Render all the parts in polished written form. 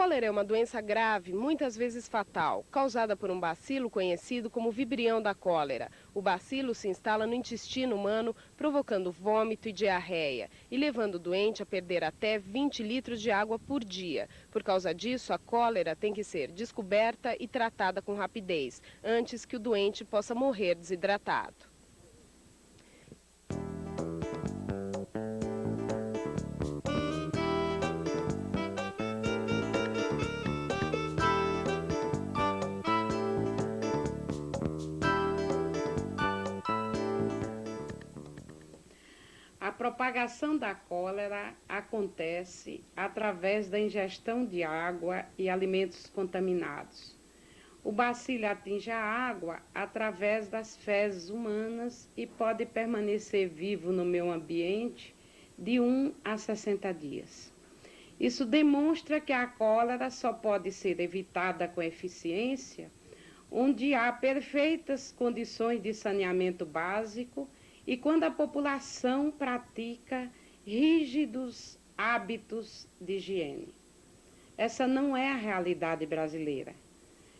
cólera é uma doença grave, muitas vezes fatal, causada por um bacilo conhecido como vibrião da cólera. O bacilo se instala no intestino humano, provocando vômito e diarreia, e levando o doente a perder até 20 litros de água por dia. Por causa disso, a cólera tem que ser descoberta e tratada com rapidez, antes que o doente possa morrer desidratado. A propagação da cólera acontece através da ingestão de água e alimentos contaminados. O bacilo atinge a água através das fezes humanas e pode permanecer vivo no meio ambiente de 1 a 60 dias. Isso demonstra que a cólera só pode ser evitada com eficiência onde há perfeitas condições de saneamento básico e quando a população pratica rígidos hábitos de higiene. Essa não é a realidade brasileira.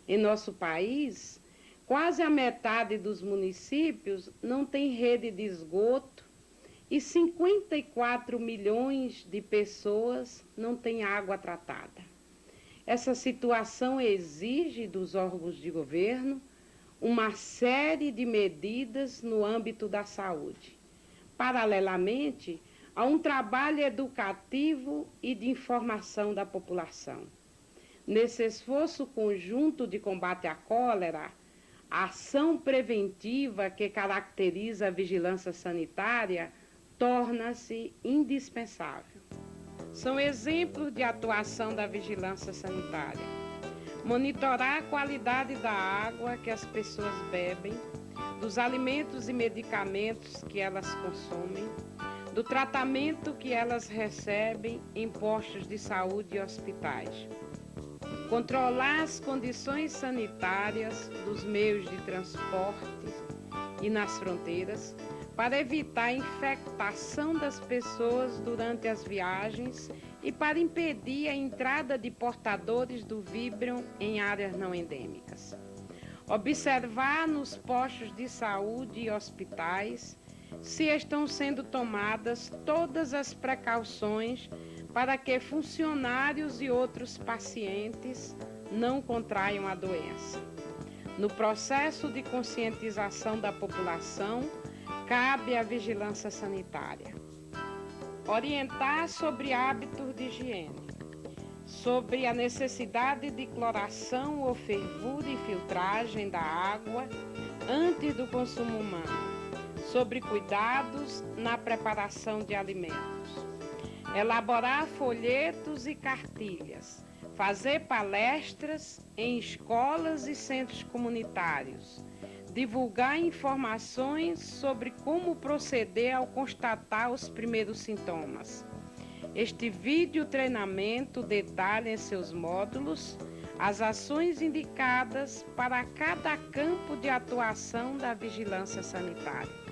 Em nosso país, quase a metade dos municípios não tem rede de esgoto e 54 milhões de pessoas não têm água tratada. Essa situação exige dos órgãos de governo uma série de medidas no âmbito da saúde. Paralelamente, há um trabalho educativo e de informação da população. Nesse esforço conjunto de combate à cólera, a ação preventiva que caracteriza a vigilância sanitária torna-se indispensável. São exemplos de atuação da vigilância sanitária: monitorar a qualidade da água que as pessoas bebem, dos alimentos e medicamentos que elas consomem, do tratamento que elas recebem em postos de saúde e hospitais. Controlar as condições sanitárias dos meios de transporte e nas fronteiras para evitar a infectação das pessoas durante as viagens e para impedir a entrada de portadores do víbrion em áreas não endêmicas. Observar nos postos de saúde e hospitais se estão sendo tomadas todas as precauções para que funcionários e outros pacientes não contraiam a doença. No processo de conscientização da população, cabe à vigilância sanitária orientar sobre hábitos de higiene, sobre a necessidade de cloração ou fervura e filtragem da água antes do consumo humano, sobre cuidados na preparação de alimentos, elaborar folhetos e cartilhas, fazer palestras em escolas e centros comunitários, divulgar informações sobre como proceder ao constatar os primeiros sintomas. Este vídeo treinamento detalha em seus módulos as ações indicadas para cada campo de atuação da vigilância sanitária.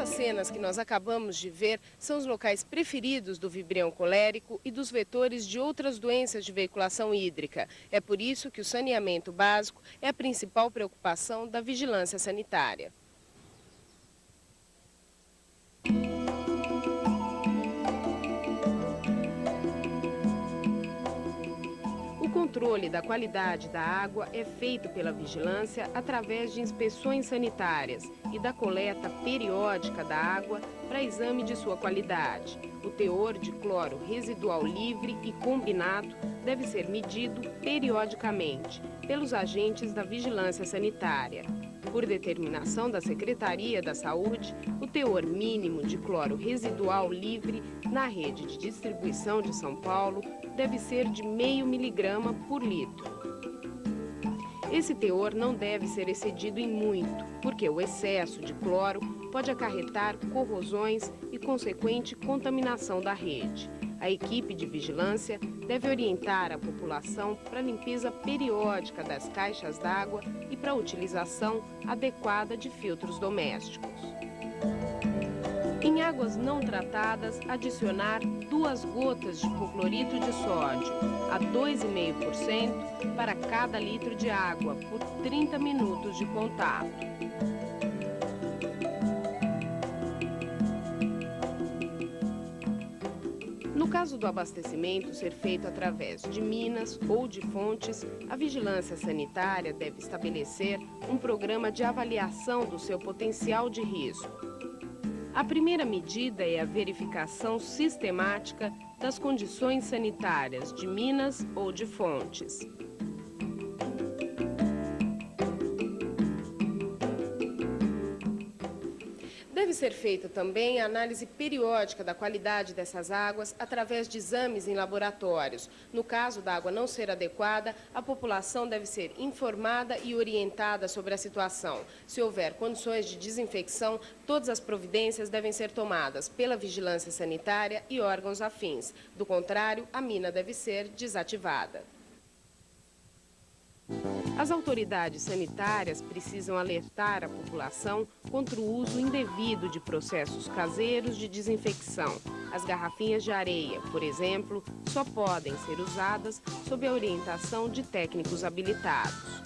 Estas cenas que nós acabamos de ver são os locais preferidos do vibrião colérico e dos vetores de outras doenças de veiculação hídrica. É por isso que o saneamento básico é a principal preocupação da vigilância sanitária. O controle da qualidade da água é feito pela vigilância através de inspeções sanitárias e da coleta periódica da água para exame de sua qualidade. O teor de cloro residual livre e combinado deve ser medido periodicamente pelos agentes da vigilância sanitária. Por determinação da Secretaria da Saúde, o teor mínimo de cloro residual livre na rede de distribuição de São Paulo deve ser de 0,5 miligrama por litro. Esse teor não deve ser excedido em muito, porque o excesso de cloro pode acarretar corrosões e consequente contaminação da rede. A equipe de vigilância deve orientar a população para a limpeza periódica das caixas d'água e para a utilização adequada de filtros domésticos. Em águas não tratadas, adicionar 2 gotas de hipoclorito de sódio a 2,5% para cada litro de água por 30 minutos de contato. No caso do abastecimento ser feito através de minas ou de fontes, a vigilância sanitária deve estabelecer um programa de avaliação do seu potencial de risco. A primeira medida é a verificação sistemática das condições sanitárias de minas ou de fontes. Deve ser feita também a análise periódica da qualidade dessas águas através de exames em laboratórios. No caso da água não ser adequada, a população deve ser informada e orientada sobre a situação. Se houver condições de desinfecção, todas as providências devem ser tomadas pela vigilância sanitária e órgãos afins. Do contrário, a mina deve ser desativada. As autoridades sanitárias precisam alertar a população contra o uso indevido de processos caseiros de desinfecção. As garrafinhas de areia, por exemplo, só podem ser usadas sob a orientação de técnicos habilitados.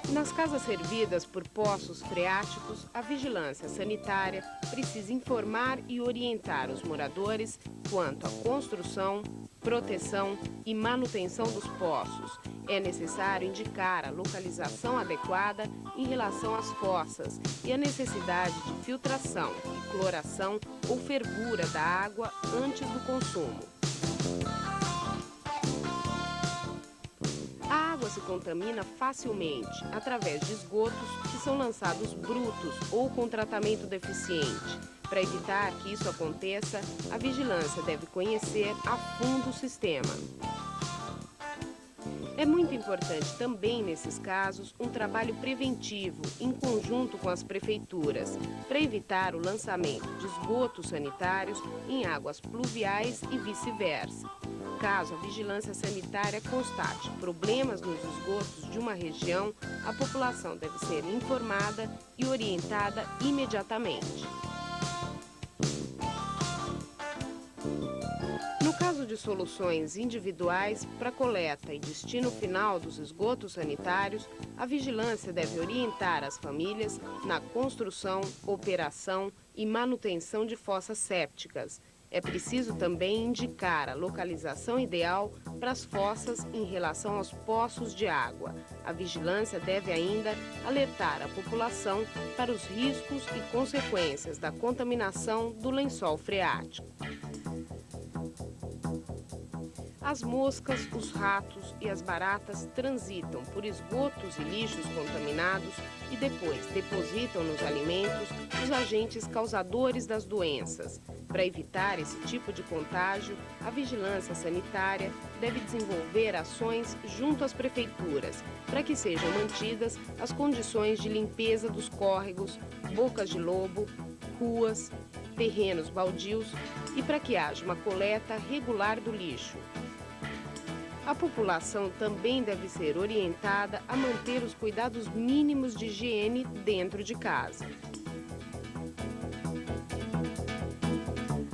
Nas casas servidas por poços freáticos, a vigilância sanitária precisa informar e orientar os moradores quanto à construção, proteção e manutenção dos poços. É necessário indicar a localização adequada em relação às fossas e a necessidade de filtração e cloração ou fervura da água antes do consumo. A água se contamina facilmente através de esgotos que são lançados brutos ou com tratamento deficiente. Para evitar que isso aconteça, a vigilância deve conhecer a fundo o sistema. É muito importante também, nesses casos, um trabalho preventivo em conjunto com as prefeituras, para evitar o lançamento de esgotos sanitários em águas pluviais e vice-versa. Caso a vigilância sanitária constate problemas nos esgotos de uma região, a população deve ser informada e orientada imediatamente. No caso de soluções individuais para coleta e destino final dos esgotos sanitários, a vigilância deve orientar as famílias na construção, operação e manutenção de fossas sépticas. É preciso também indicar a localização ideal para as fossas em relação aos poços de água. A vigilância deve ainda alertar a população para os riscos e consequências da contaminação do lençol freático. As moscas, os ratos e as baratas transitam por esgotos e lixos contaminados e depois depositam nos alimentos os agentes causadores das doenças. Para evitar esse tipo de contágio, a vigilância sanitária deve desenvolver ações junto às prefeituras para que sejam mantidas as condições de limpeza dos córregos, bocas de lobo, ruas, terrenos baldios e para que haja uma coleta regular do lixo. A população também deve ser orientada a manter os cuidados mínimos de higiene dentro de casa.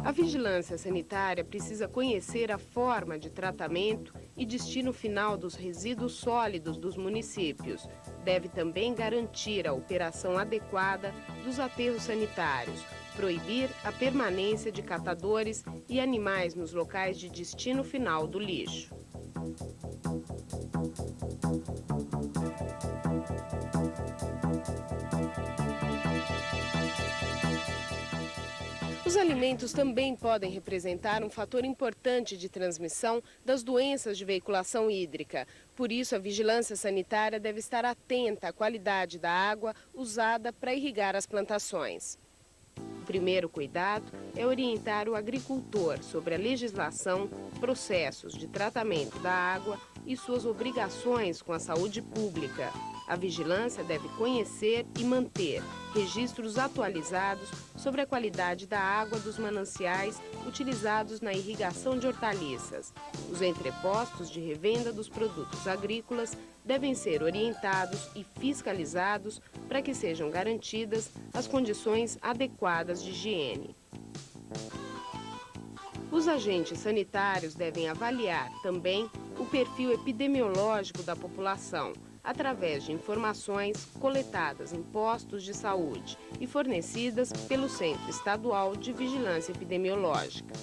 A vigilância sanitária precisa conhecer a forma de tratamento e destino final dos resíduos sólidos dos municípios. Deve também garantir a operação adequada dos aterros sanitários, proibir a permanência de catadores e animais nos locais de destino final do lixo. Os alimentos também podem representar um fator importante de transmissão das doenças de veiculação hídrica. Por isso, a vigilância sanitária deve estar atenta à qualidade da água usada para irrigar as plantações. O primeiro cuidado é orientar o agricultor sobre a legislação, processos de tratamento da água e suas obrigações com a saúde pública. A vigilância deve conhecer e manter registros atualizados sobre a qualidade da água dos mananciais utilizados na irrigação de hortaliças. Os entrepostos de revenda dos produtos agrícolas devem ser orientados e fiscalizados para que sejam garantidas as condições adequadas de higiene. Os agentes sanitários devem avaliar também o perfil epidemiológico da população, através de informações coletadas em postos de saúde e fornecidas pelo Centro Estadual de Vigilância Epidemiológica.